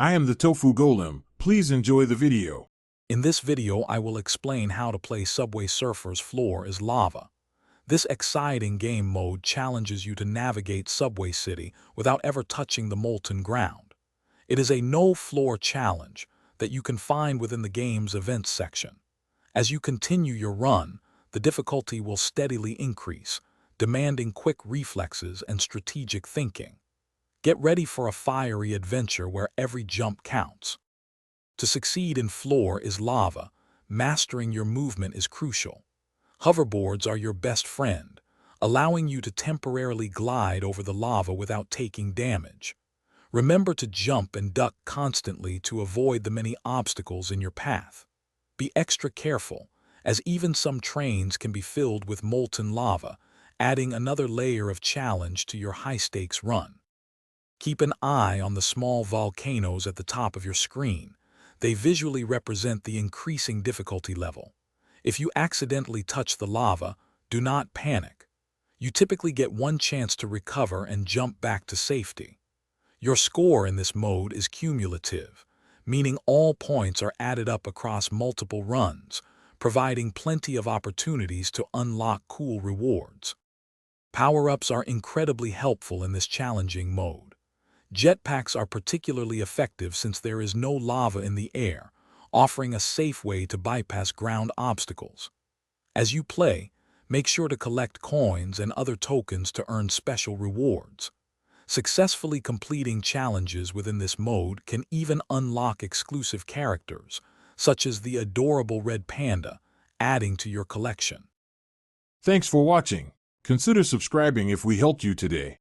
I am the Tofu Golem. Please enjoy the video. In this video, I will explain how to play Subway Surfer's Floor is Lava. This exciting game mode challenges you to navigate Subway City without ever touching the molten ground. It is a no-floor challenge that you can find within the game's events section. As you continue your run, the difficulty will steadily increase, demanding quick reflexes and strategic thinking. Get ready for a fiery adventure where every jump counts. To succeed in Floor is Lava, mastering your movement is crucial. Hoverboards are your best friend, allowing you to temporarily glide over the lava without taking damage. Remember to jump and duck constantly to avoid the many obstacles in your path. Be extra careful, as even some trains can be filled with molten lava, adding another layer of challenge to your high-stakes run. Keep an eye on the small volcanoes at the top of your screen. They visually represent the increasing difficulty level. If you accidentally touch the lava, do not panic. You typically get one chance to recover and jump back to safety. Your score in this mode is cumulative, meaning all points are added up across multiple runs, providing plenty of opportunities to unlock cool rewards. Power-ups are incredibly helpful in this challenging mode. Jetpacks are particularly effective since there is no lava in the air, offering a safe way to bypass ground obstacles. As you play, make sure to collect coins and other tokens to earn special rewards. Successfully completing challenges within this mode can even unlock exclusive characters, such as the adorable red panda, adding to your collection. Thanks for watching. Consider subscribing if we helped you today.